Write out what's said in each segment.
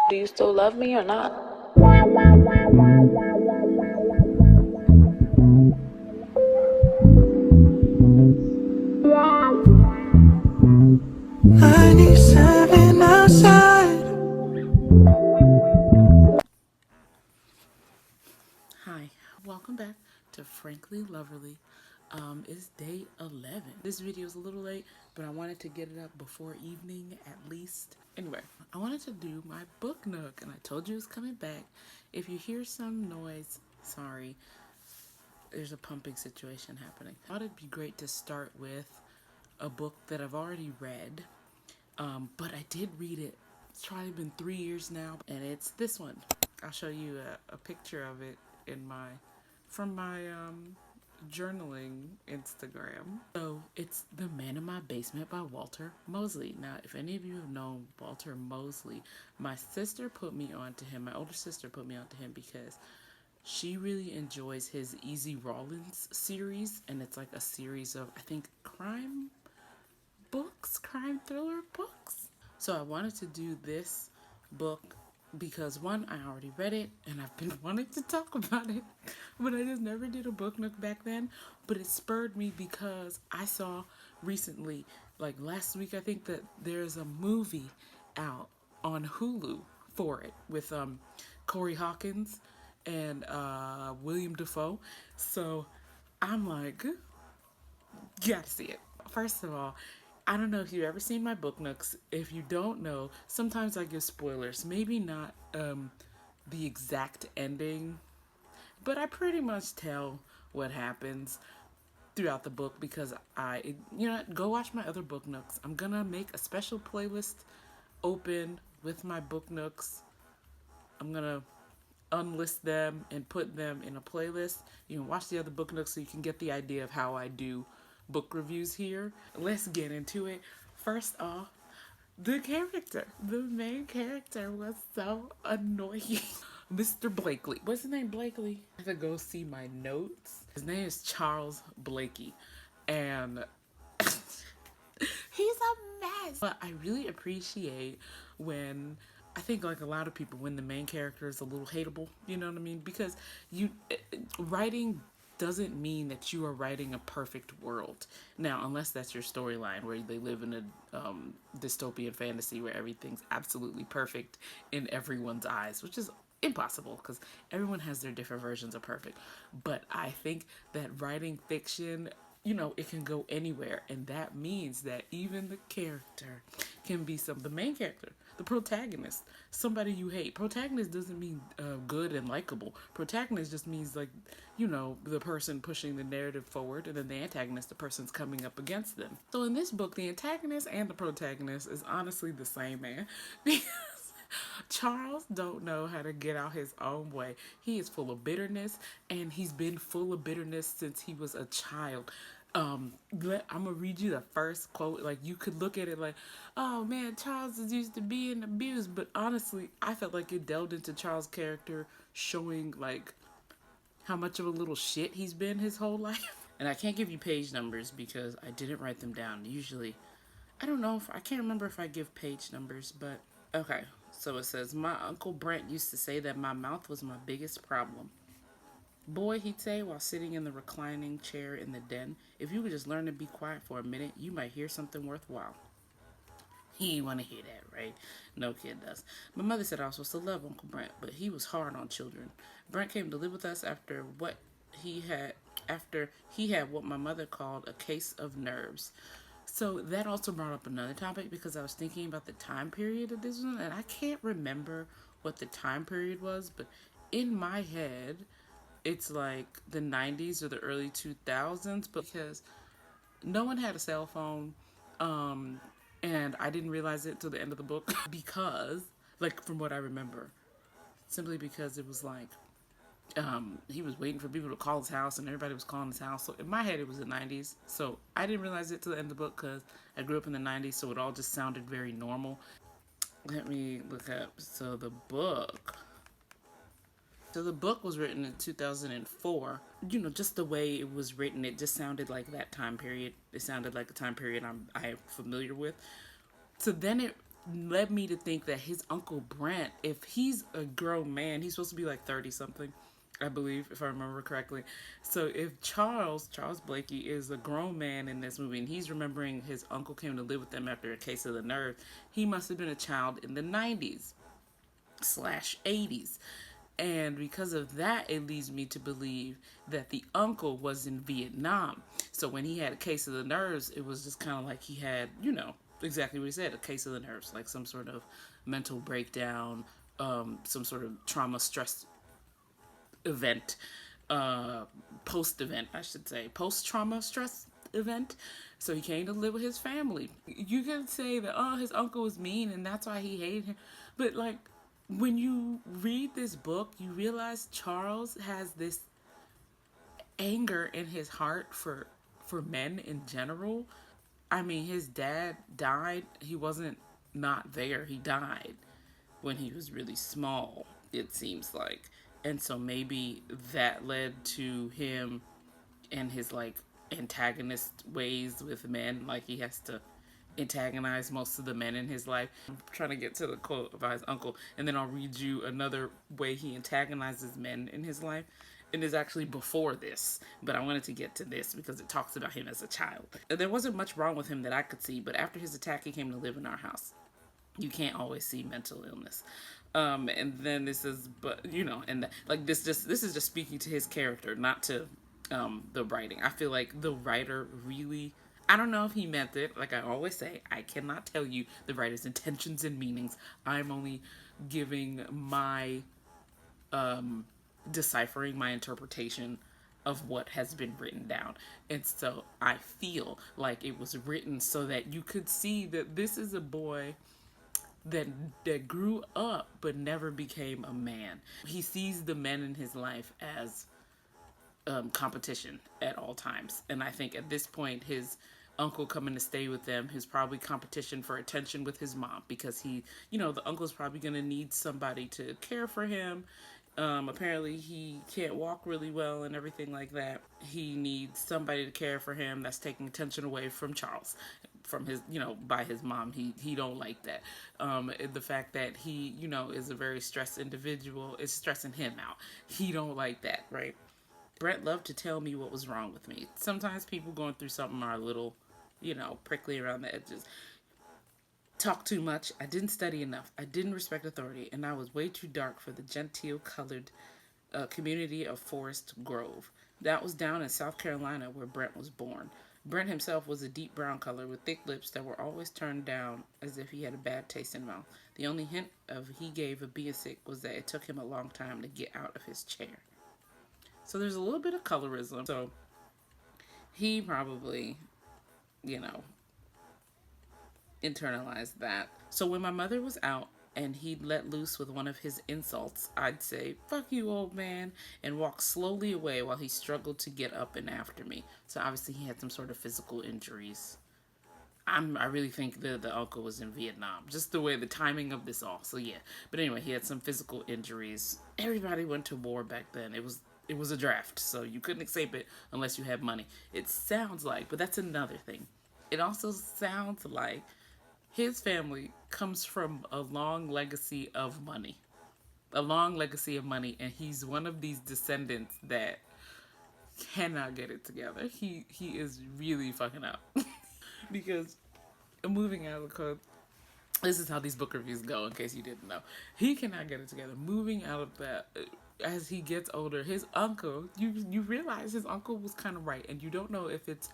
Do you still love me or not? I need 7 outside. Hi, welcome back to Frankly Loverly. It's day 11. This video is a little late, but I wanted to get it up before evening at least. Anyway, I wanted to do my book nook, and I told you it's coming back. If you hear some noise, sorry, there's a pumping situation happening. I thought it'd be great to start with a book that I've already read, but I did read it. It's probably been 3 years now, and it's this one. I'll show you a picture of it from my journaling Instagram. So it's The Man in My Basement by Walter Moseley. Now, if any of you have known Walter Moseley, my sister put me on to him. My older sister put me on to him because she really enjoys his Easy Rawlins series, and it's like a series of, I think, crime thriller books. So I wanted to do this book because one, I already read it and I've been wanting to talk about it, but I just never did a book nook back then. But it spurred me because I saw recently, like last week, I think, that there's a movie out on Hulu for it with Corey Hawkins and William Dafoe. So I'm like, gotta see it. First of all, I don't know if you've ever seen my book nooks. If you don't know, sometimes I give spoilers. Maybe not the exact ending, but I pretty much tell what happens throughout the book because go watch my other book nooks. I'm gonna make a special playlist open with my book nooks. I'm gonna unlist them and put them in a playlist. You can watch the other book nooks so you can get the idea of how I do book reviews here. Let's get into it. First off, the main character was so annoying. Mr. Blakely. What's his name? Blakely? I have to go see my notes. His name is Charles Blakey. And he's a mess. But I really appreciate when, I think like a lot of people, when the main character is a little hateable, you know what I mean? Because writing doesn't mean that you are writing a perfect world. Now, unless that's your storyline where they live in a dystopian fantasy where everything's absolutely perfect in everyone's eyes, which is impossible because everyone has their different versions of perfect. But I think that writing fiction, it can go anywhere, and that means that even the character can be the main character, the protagonist, somebody you hate. Protagonist doesn't mean good and likable. Protagonist just means the person pushing the narrative forward, and then the antagonist, the person's coming up against them. So in this book, the antagonist and the protagonist is honestly the same man because Charles don't know how to get out his own way. He is full of bitterness, and he's been full of bitterness since he was a child. I'm gonna read you the first quote. Like, you could look at it like, oh man, Charles is used to being abused, but honestly, I felt like it delved into Charles' character, showing like how much of a little shit he's been his whole life. And I can't give you page numbers because I didn't write them down. Usually, I can't remember if I give page numbers, but okay. So it says, my Uncle Brent used to say that my mouth was my biggest problem. Boy, he'd say while sitting in the reclining chair in the den, if you could just learn to be quiet for a minute, you might hear something worthwhile. He ain't want to hear that, right? No kid does. My mother said I was supposed to love Uncle Brent, but he was hard on children. Brent came to live with us after he had what my mother called a case of nerves. So that also brought up another topic because I was thinking about the time period of this one, and I can't remember what the time period was, but in my head, it's like the 90s or the early 2000s, because no one had a cell phone, and I didn't realize it till the end of the book because, like, from what I remember, simply because it was like, he was waiting for people to call his house, and everybody was calling his house. So in my head, it was the 90s. So I didn't realize it till the end of the book because I grew up in the 90s, so it all just sounded very normal. Let me look up. So the book was written in 2004. Just the way it was written, it just sounded like that time period. It sounded like a time period I'm familiar with. So then led me to think that his Uncle Brent, if he's a grown man, he's supposed to be like 30 something, I believe, if I remember correctly. So if Charles Blakey is a grown man in this movie and he's remembering his uncle came to live with them after a case of the nerve, he must have been a child in the 90s slash 80s. And because of that, it leads me to believe that the uncle was in Vietnam. So when he had a case of the nerves, it was just kind of like he had, exactly what he said, a case of the nerves, like some sort of mental breakdown, some sort of trauma stress event, post event, I should say, post trauma stress event. So he came to live with his family. You can say that, oh, his uncle was mean and that's why he hated him. But like, when you read this book, you realize Charles has this anger in his heart for men in general. I mean, his dad died. He wasn't not there. He died when he was really small, it seems like. And so maybe that led to him and his like antagonist ways with men. Like he has to antagonize most of the men in his life. I'm trying to get to the quote about his uncle, and then I'll read you another way he antagonizes men in his life. It is actually before this, but I wanted to get to this because it talks about him as a child. There wasn't much wrong with him that I could see, but after his attack, he came to live in our house. You can't always see mental illness. And then this is, but and like this is just speaking to his character, not to the writing. I feel like the writer really, I don't know if he meant it. Like I always say, I cannot tell you the writer's intentions and meanings. I'm only giving my deciphering my interpretation of what has been written down. And so I feel like it was written so that you could see that this is a boy that grew up but never became a man. He sees the men in his life as competition at all times. And I think at this point, his uncle coming to stay with them is probably competition for attention with his mom, because he, the uncle's probably going to need somebody to care for him. Apparently he can't walk really well and everything like that. He needs somebody to care for him that's taking attention away from Charles, from his, by his mom. He don't like that. The fact that he, is a very stressed individual is stressing him out. He don't like that, right? Brent loved to tell me what was wrong with me. Sometimes people going through something are a little, prickly around the edges. Talk too much. I didn't study enough. I didn't respect authority, and I was way too dark for the genteel colored community of Forest Grove. That was down in South Carolina where Brent was born. Brent himself was a deep brown color with thick lips that were always turned down as if he had a bad taste in mouth. The only hint of he gave of being sick was that it took him a long time to get out of his chair. So there's a little bit of colorism. So he probably, internalized that. So when my mother was out and he'd let loose with one of his insults, I'd say, "Fuck you, old man," and walk slowly away while he struggled to get up and after me. So obviously he had some sort of physical injuries. I really think the uncle was in Vietnam. Just the way, the timing of this all. So yeah. But anyway, he had some physical injuries. Everybody went to war back then. It was a draft, so you couldn't escape it unless you had money. It sounds like, but that's another thing. It also sounds like his family comes from a long legacy of money. A long legacy of money, and he's one of these descendants that cannot get it together. He is really fucking up. Because moving out of the code, this is how these book reviews go, in case you didn't know. He cannot get it together. Moving out of that, as he gets older, his uncle, you realize his uncle was kind of right, and you don't know if it's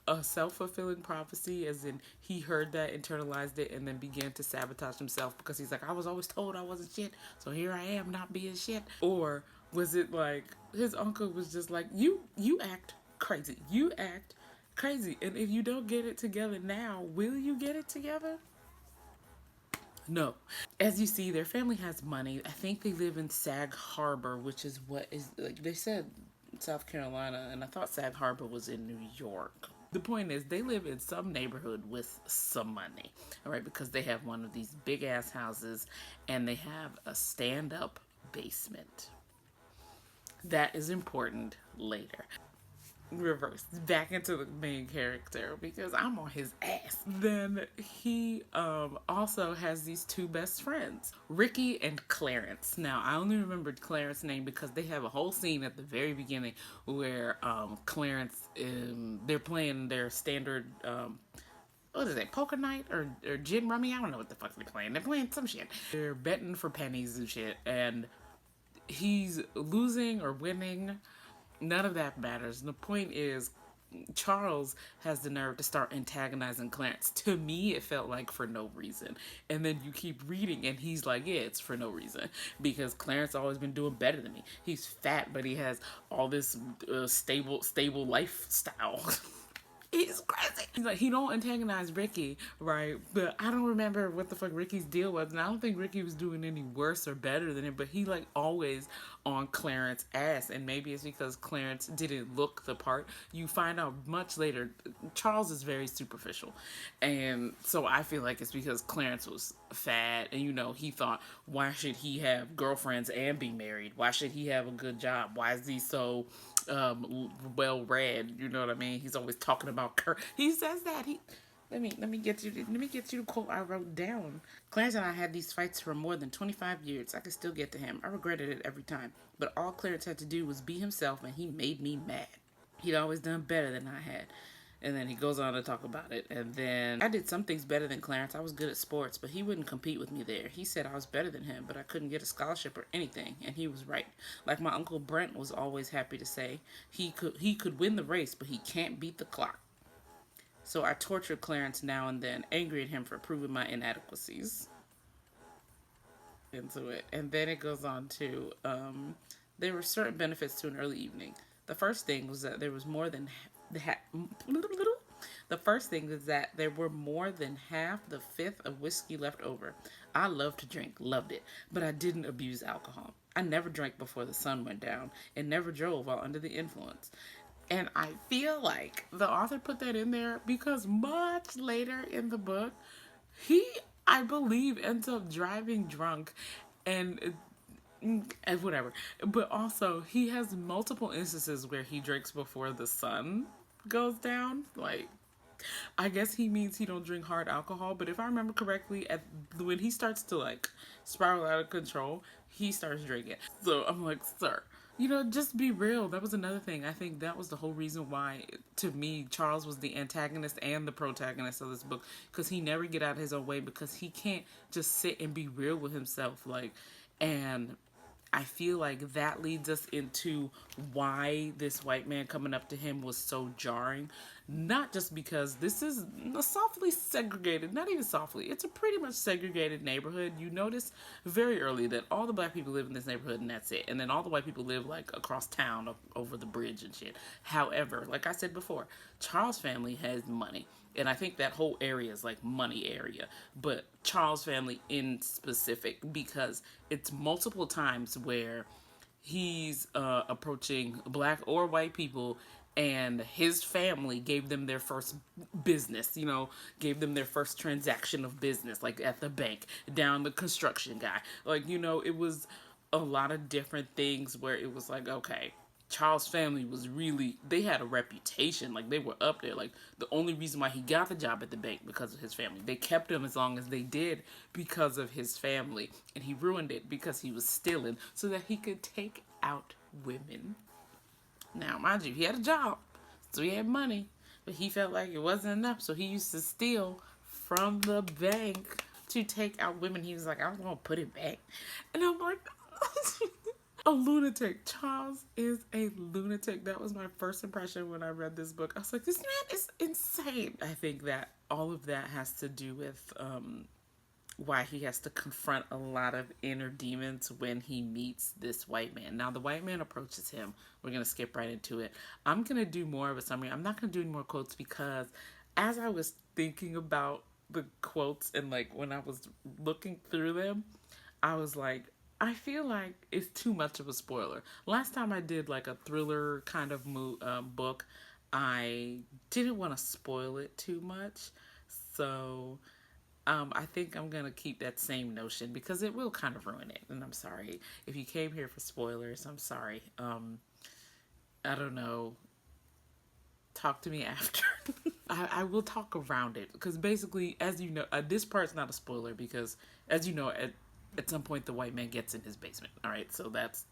a self-fulfilling prophecy, as in he heard that, internalized it, and then began to sabotage himself because he's like, I was always told I wasn't shit, so here I am not being shit. Or was it like his uncle was just like, you act crazy. You act crazy, and if you don't get it together now, will you get it together? No. As you see, their family has money. I think they live in Sag Harbor, which is what is, like they said, South Carolina, and I thought Sag Harbor was in New York. The point is, they live in some neighborhood with some money, all right, because they have one of these big ass houses and they have a stand-up basement. That is important later. reverse back into the main character because I'm on his ass. Then he also has these two best friends, Ricky and Clarence. Now I only remembered Clarence's name because they have a whole scene at the very beginning where Clarence they're playing their standard what is it, poker night or gin rummy? I don't know what the fuck they're playing. They're playing some shit. They're betting for pennies and shit, and he's losing or winning. None of that matters. The point is, Charles has the nerve to start antagonizing Clarence. To me, it felt like for no reason. And then you keep reading, and he's like, yeah, it's for no reason. Because Clarence always been doing better than me. He's fat, but he has all this stable lifestyle. He's crazy. He's like, he don't antagonize Ricky, right? But I don't remember what the fuck Ricky's deal was. And I don't think Ricky was doing any worse or better than him. But he like always on Clarence's ass. And maybe it's because Clarence didn't look the part. You find out much later, Charles is very superficial. And so I feel like it's because Clarence was fat. And you know, he thought, why should he have girlfriends and be married? Why should he have a good job? Why is he so well read? You know what I mean? He's always talking about he says that let me get you the quote I wrote down. Clarence and I had these fights for more than 25 years. I could still get to him. I regretted it every time, but all Clarence had to do was be himself, and he made me mad. He'd always done better than I had. And then he goes on to talk about it. And then I did some things better than Clarence. I was good at sports, but he wouldn't compete with me there. He said I was better than him, but I couldn't get a scholarship or anything. And he was right. Like my Uncle Brent was always happy to say, he could win the race, but he can't beat the clock. So I tortured Clarence now and then, angry at him for proving my inadequacies. Into it. And then it goes on to, there were certain benefits to an early evening. The first thing was that there was more than the first thing is that there were more than half the fifth of whiskey left over. I loved to drink, loved it, but I didn't abuse alcohol. I never drank before the sun went down and never drove while under the influence. And I feel like the author put that in there because much later in the book, he, I believe, ends up driving drunk and whatever. But also, he has multiple instances where he drinks before the sun goes down. Like, I guess he means he don't drink hard alcohol. But if I remember correctly, when he starts to like spiral out of control, he starts drinking. So I'm like, sir, you know, just be real. That was another thing. I think that was the whole reason why, to me, Charles was the antagonist and the protagonist of this book. Because he never get out of his own way because he can't just sit and be real with himself. Like, and I feel like that leads us into why this white man coming up to him was so jarring. Not just because this is a softly segregated, not even softly, it's a pretty much segregated neighborhood. You notice very early that all the black people live in this neighborhood and that's it. And then all the white people live like across town over the bridge and shit. However, like I said before, Charles' family has money. And I think that whole area is like money area. But Charles' family in specific, because it's multiple times where he's approaching black or white people and his family gave them their first business, you know, gave them their first transaction of business, like at the bank, down the construction guy. Like, you know, it was a lot of different things where it was like, okay, Charles' family was really, they had a reputation, like they were up there. Like the only reason why he got the job at the bank because of his family. They kept him as long as they did because of his family, and he ruined it because he was stealing so that he could take out women. Now, mind you, he had a job, so he had money, but he felt like it wasn't enough, so he used to steal from the bank to take out women. He was like, I was gonna put it back. And I'm like, a lunatic. Charles is a lunatic. That was my first impression when I read this book. I was like, this man is insane. I think that all of that has to do with why he has to confront a lot of inner demons when he meets this white man. Now, the white man approaches him. We're going to skip right into it. I'm going to do more of a summary. I'm not going to do any more quotes because as I was thinking about the quotes and like when I was looking through them, I was like, I feel like it's too much of a spoiler. Last time I did like a thriller kind of book, I didn't want to spoil it too much. So I think I'm going to keep that same notion because it will kind of ruin it. And I'm sorry. If you came here for spoilers, I'm sorry. I don't know. talk to me after. I will talk around it because basically, as you know, this part's not a spoiler because, as you know, at some point the white man gets in his basement. All right, so that's,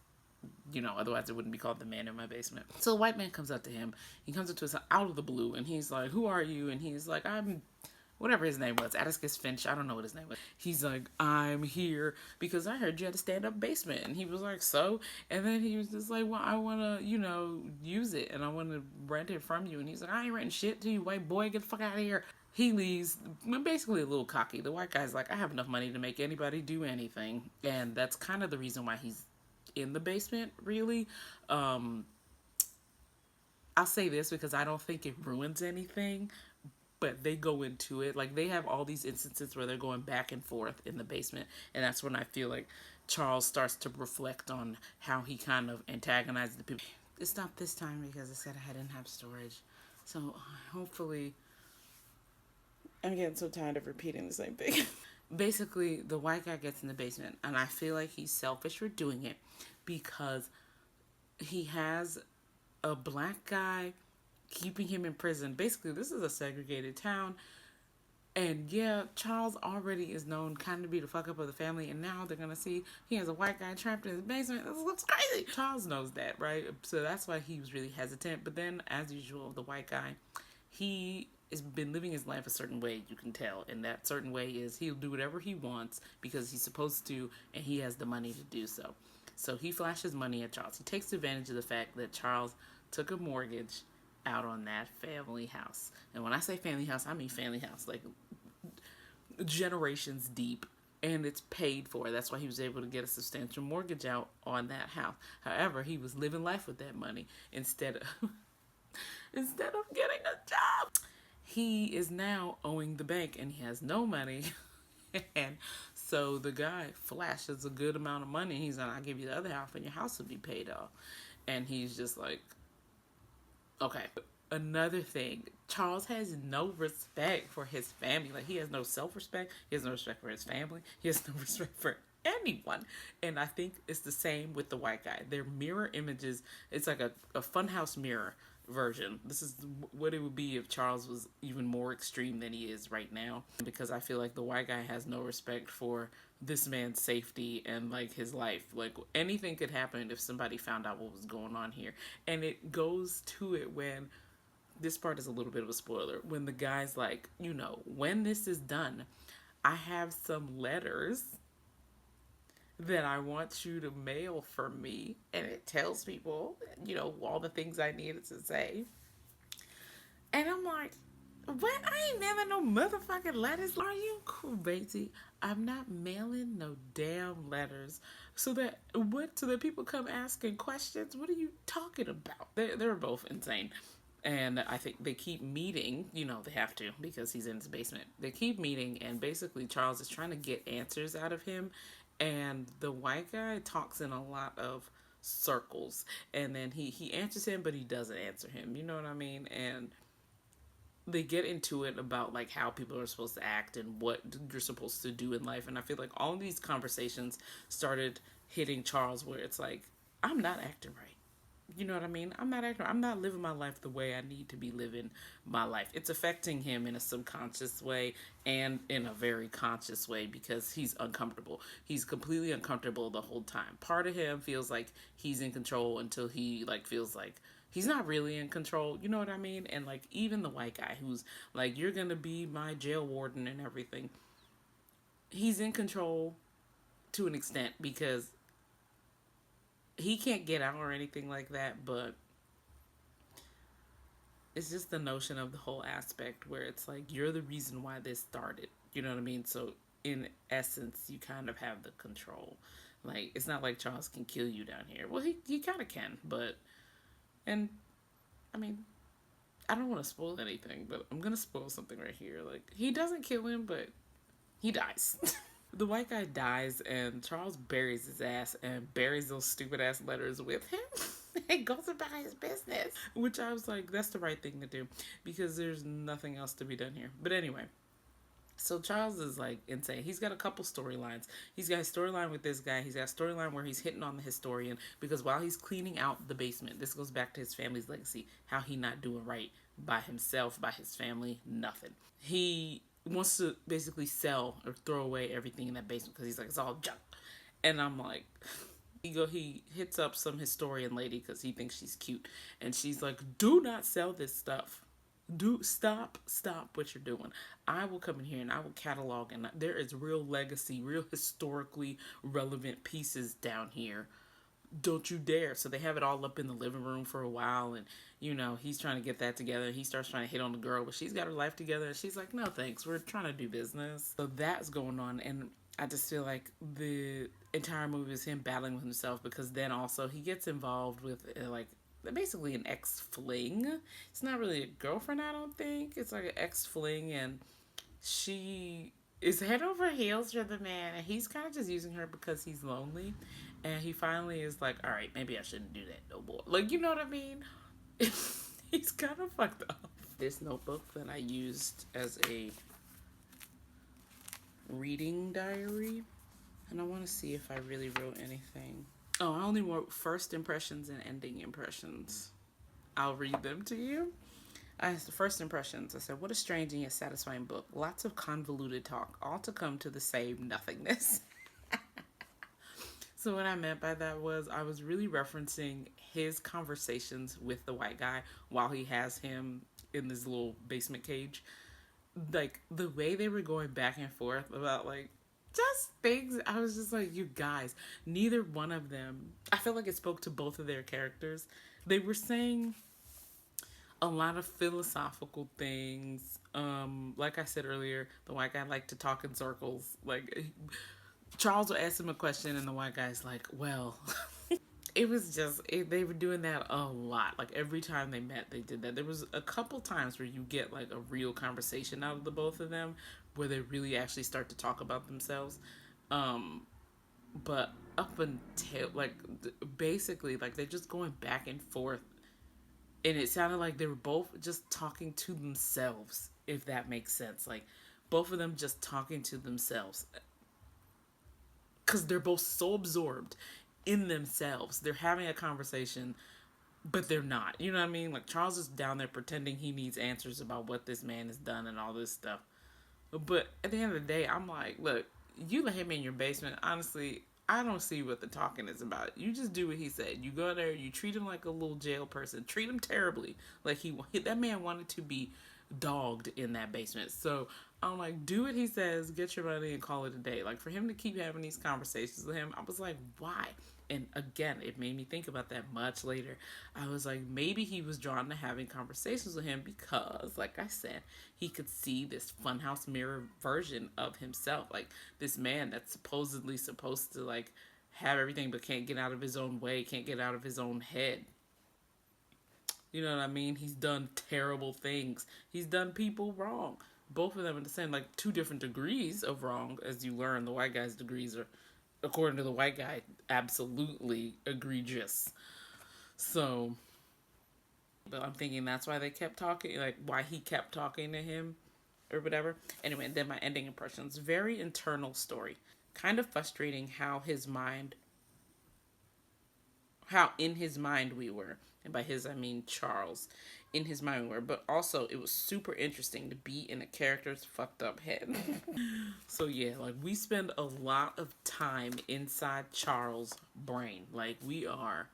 you know, otherwise it wouldn't be called The Man in My Basement. So the white man comes up to him. He comes up to us out of the blue, and he's like, "Who are you?" And he's like, "I'm." Whatever his name was, Atticus Finch, I don't know what his name was. He's like, "I'm here because I heard you had a stand-up basement." And he was like, "So?" And then he was just like, "Well, I want to, you know, use it and I want to rent it from you." And he's like, "I ain't renting shit to you, white boy. Get the fuck out of here." He leaves, basically a little cocky. The white guy's like, "I have enough money to make anybody do anything." And that's kind of the reason why he's in the basement, really. I'll say this because I don't think it ruins anything, but they go into it. Like, they have all these instances where they're going back and forth in the basement, and that's when I feel like Charles starts to reflect on how he kind of antagonizes the people. It's not this time because I said I didn't have storage, so hopefully I'm getting so tired of repeating the same thing. Basically, the white guy gets in the basement, and I feel like he's selfish for doing it because he has a black guy keeping him in prison. Basically, this is a segregated town. And yeah, Charles already is known kind of be the fuck up of the family, and now they're gonna see he has a white guy trapped in his basement. This looks crazy. Charles knows that, right? So that's why he was really hesitant. But then, as usual, the white guy, he has been living his life a certain way, you can tell. And that certain way is he'll do whatever he wants because he's supposed to, and he has the money to do so. So he flashes money at Charles. He takes advantage of the fact that Charles took a mortgage out on that family house. And when I say family house, I mean family house, like generations deep, and it's paid for. That's why he was able to get a substantial mortgage out on that house. However, he was living life with that money instead of getting a job. He is now owing the bank and he has no money. And so the guy flashes a good amount of money. He's like, "I'll give you the other half and your house will be paid off." And he's just like, okay. Another thing, Charles has no respect for his family. Like, he has no self-respect. He has no respect for his family. He has no respect for anyone. And I think it's the same with the white guy. They're mirror images. It's like a funhouse mirror version. This is what it would be if Charles was even more extreme than he is right now. Because I feel like the white guy has no respect for this man's safety and like his life. Like, anything could happen if somebody found out what was going on here. And it goes to it when, this part is a little bit of a spoiler, when the guy's like, you know, "When this is done, I have some letters that I want you to mail for me." And it tells people, you know, all the things I needed to say. And I'm like, what? I ain't mailing no motherfucking letters. Are you crazy? I'm not mailing no damn letters. So that people come asking questions. What are you talking about? They're both insane. And I think they keep meeting, you know, they have to because he's in his basement. They keep meeting, and basically Charles is trying to get answers out of him. And the white guy talks in a lot of circles. And then he answers him, but he doesn't answer him. You know what I mean? And they get into it about like how people are supposed to act and what you're supposed to do in life. And I feel like all of these conversations started hitting Charles where it's like, I'm not acting right. You know what I mean? I'm not living my life the way I need to be living my life. It's affecting him in a subconscious way and in a very conscious way because he's uncomfortable. He's completely uncomfortable the whole time. Part of him feels like he's in control until he like feels like he's not really in control. You know what I mean? And like even the white guy who's like, "You're going to be my jail warden and everything." He's in control to an extent because he can't get out or anything like that, but it's just the notion of the whole aspect where it's like, you're the reason why this started. You know what I mean? So in essence, you kind of have the control. Like, it's not like Charles can kill you down here. Well, he kind of can, but, and I mean, I don't want to spoil anything, but I'm going to spoil something right here. Like, he doesn't kill him, but he dies. The white guy dies, and Charles buries his ass and buries those stupid ass letters with him. And goes about his business. Which I was like, that's the right thing to do because there's nothing else to be done here. But anyway, so Charles is like insane. He's got a couple storylines. He's got a storyline with this guy. He's got a storyline where he's hitting on the historian because while he's cleaning out the basement, this goes back to his family's legacy, how he not doing right by himself, by his family, nothing. He wants to basically sell or throw away everything in that basement because he's like, it's all junk. And I'm like, he hits up some historian lady because he thinks she's cute, and she's like, do not sell this stuff. Do stop what you're doing. I will come in here and I will catalog, and there is real legacy, real historically relevant pieces down here. Don't you dare. So they have it all up in the living room for a while, and he's trying to get that together. He starts trying to hit on the girl, but she's got her life together, and she's like, no thanks, we're trying to do business. So that's going on, and I just feel like the entire movie is him battling with himself, because then also he gets involved with like basically an ex-fling. It's not really a girlfriend, I don't think. It's like an ex-fling, and she is head over heels for the man, and he's kind of just using her because he's lonely. And he finally is like, all right, maybe I shouldn't do that no more. Like, you know what I mean? He's kind of fucked up. This notebook that I used as a reading diary, and I want to see if I really wrote anything. Oh, I only wrote first impressions and ending impressions. I'll read them to you. The first impressions, I said, what a strange and yet satisfying book. Lots of convoluted talk, all to come to the same nothingness. So what I meant by that was I was really referencing his conversations with the white guy while he has him in this little basement cage. Like, the way they were going back and forth about, like, just things. I was just like, you guys, neither one of them, I feel like it spoke to both of their characters. They were saying a lot of philosophical things. Like I said earlier, the white guy liked to talk in circles. Like, Charles will ask him a question, and the white guy's like, well, it was just, they were doing that a lot. Like, every time they met, they did that. There was a couple times where you get, like, a real conversation out of the both of them, where they really actually start to talk about themselves. But up until, like, basically, like, they're just going back and forth. And it sounded like they were both just talking to themselves, if that makes sense. Like, both of them just talking to themselves. Because they're both so absorbed in themselves. They're having a conversation, but they're not. You know what I mean? Like, Charles is down there pretending he needs answers about what this man has done and all this stuff. But at the end of the day, I'm like, look, you let him in your basement. Honestly, I don't see what the talking is about. You just do what he said. You go there, you treat him like a little jail person. Treat him terribly. Like, that man wanted to be dogged in that basement. So I'm like, do what he says, get your money, and call it a day. Like, for him to keep having these conversations with him, I was like, why? And again, it made me think about that much later. I was like, maybe he was drawn to having conversations with him because, like I said, he could see this funhouse mirror version of himself. Like, this man that's supposedly supposed to, like, have everything but can't get out of his own way, can't get out of his own head. You know what I mean? He's done terrible things. He's done people wrong. Both of them are the same, like, two different degrees of wrong. As you learn, the white guy's degrees are, according to the white guy, absolutely egregious. So, but I'm thinking that's why they kept talking, like, why he kept talking to him or whatever. Anyway, then my ending impressions. Very internal story. Kind of frustrating how in his mind we were. And by his, I mean Charles. In his mind we were. But also, it was super interesting to be in a character's fucked up head. So yeah, like, we spend a lot of time inside Charles' brain. Like, we are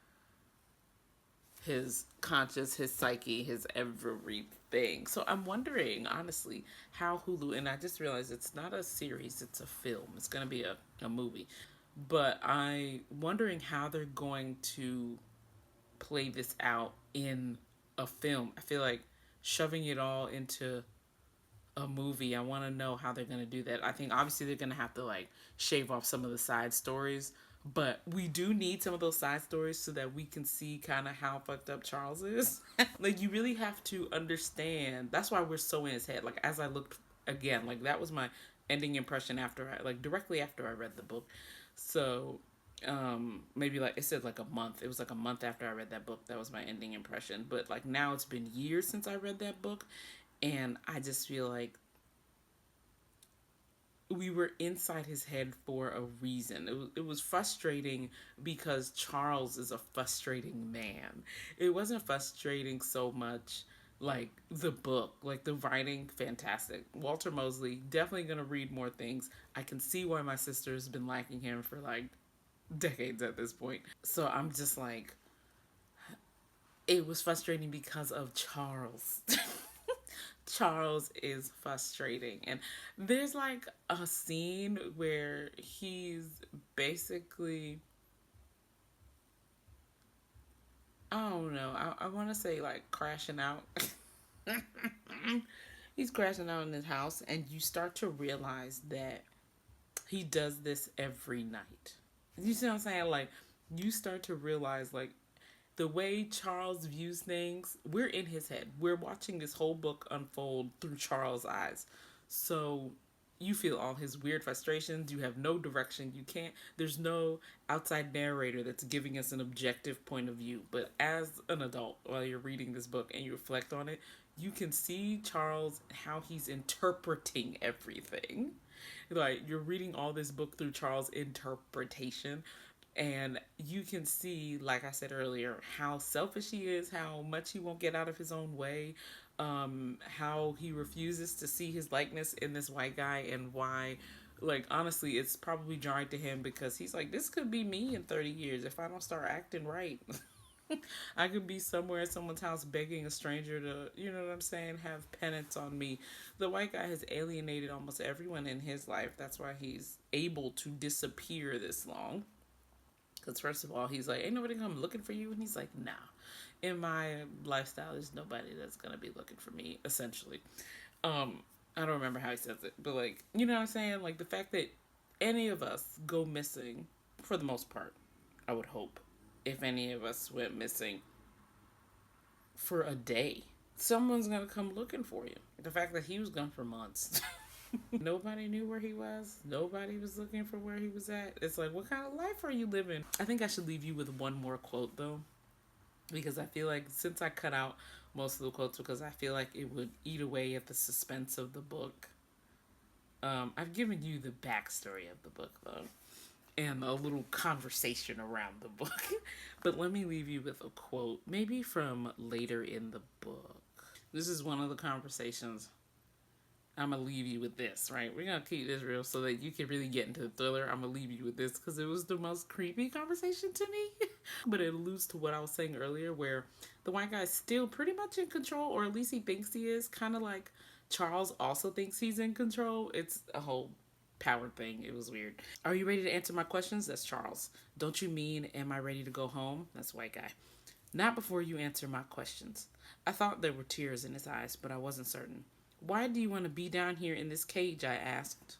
his conscious, his psyche, his everything. So I'm wondering, honestly, how Hulu, and I just realized it's not a series, it's a film. It's going to be a movie. But I'm wondering how they're going to play this out in a film. I feel like shoving it all into a movie, I want to know how they're going to do that. I think obviously they're going to have to, like, shave off some of the side stories, but we do need some of those side stories so that we can see kind of how fucked up Charles is. Like, you really have to understand. That's why we're so in his head. Like, as I looked again, like, that was my ending impression directly after I read the book. So maybe, like, it said, like, a month. It was like a month after I read that book. That was my ending impression. But, like, now it's been years since I read that book, and I just feel like we were inside his head for a reason. It was frustrating because Charles is a frustrating man. It wasn't frustrating so much like the book, like the writing, fantastic. Walter Mosley, definitely gonna read more things. I can see why my sister's been liking him for like decades at this point. So I'm just like, it was frustrating because of Charles. Charles is frustrating. And there's like a scene where he's basically, I don't know, I want to say like crashing out. He's crashing out in his house, and you start to realize that he does this every night. You see what I'm saying? Like, you start to realize, like, the way Charles views things, we're in his head. We're watching this whole book unfold through Charles' eyes. So you feel all his weird frustrations. You have no direction. You can't, there's no outside narrator that's giving us an objective point of view. But as an adult, while you're reading this book and you reflect on it, you can see Charles, how he's interpreting everything. Like, you're reading all this book through Charles' interpretation. And you can see, like I said earlier, how selfish he is, how much he won't get out of his own way, how he refuses to see his likeness in this white guy, and why, like, honestly, it's probably jarring to him because he's like, this could be me in 30 years if I don't start acting right. I could be somewhere at someone's house begging a stranger to, you know what I'm saying, have penance on me. The white guy has alienated almost everyone in his life. That's why he's able to disappear this long. Because first of all, he's like, ain't nobody come looking for you. And he's like, nah. In my lifestyle, there's nobody that's going to be looking for me, essentially. I don't remember how he says it. But, like, you know what I'm saying? Like, the fact that any of us go missing, for the most part, I would hope, if any of us went missing for a day, someone's going to come looking for you. The fact that he was gone for months. Nobody knew where he was. Nobody was looking for where he was at. It's like, what kind of life are you living? I think I should leave you with one more quote, though, because I feel like since I cut out most of the quotes because I feel like it would eat away at the suspense of the book. I've given you the backstory of the book, though, and a little conversation around the book. But let me leave you with a quote, maybe from later in the book. This is one of the conversations. I'm going to leave you with this, right? We're going to keep this real so that you can really get into the thriller. I'm going to leave you with this because it was the most creepy conversation to me. But it alludes to what I was saying earlier, where the white guy is still pretty much in control, or at least he thinks he is. Kind of like Charles also thinks he's in control. It's a whole power thing. It was weird. Are you ready to answer my questions? That's Charles. Don't you mean, am I ready to go home? That's white guy. Not before you answer my questions. I thought there were tears in his eyes, but I wasn't certain. Why do you want to be down here in this cage? I asked.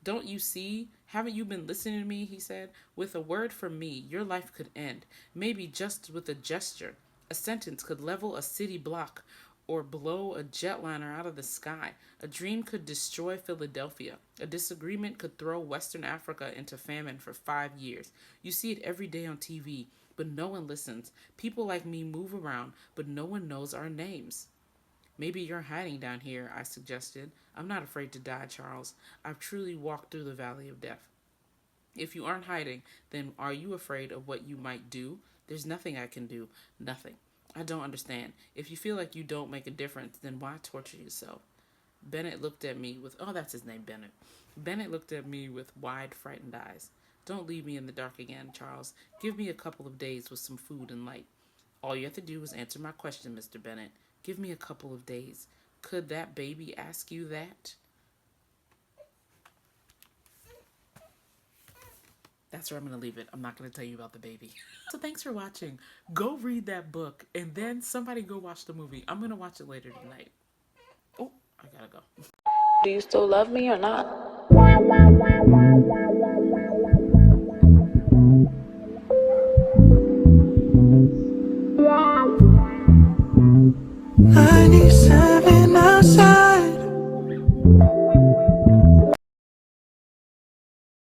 Don't you see? Haven't you been listening to me? He said. With a word from me, your life could end. Maybe just with a gesture. A sentence could level a city block or blow a jetliner out of the sky. A dream could destroy Philadelphia. A disagreement could throw Western Africa into famine for 5 years. You see it every day on TV, but no one listens. People like me move around, but no one knows our names. Maybe you're hiding down here, I suggested. I'm not afraid to die, Charles. I've truly walked through the valley of death. If you aren't hiding, then are you afraid of what you might do? There's nothing I can do. Nothing. I don't understand. If you feel like you don't make a difference, then why torture yourself? Bennett looked at me with... Oh, that's his name, Bennett. Bennett looked at me with wide, frightened eyes. Don't leave me in the dark again, Charles. Give me a couple of days with some food and light. All you have to do is answer my question, Mr. Bennett. Give me a couple of days. Could that baby ask you that? That's where I'm going to leave it. I'm not going to tell you about the baby. So thanks for watching. Go read that book, and then somebody go watch the movie. I'm going to watch it later tonight. Oh, I got to go. Do you still love me or not? I need 7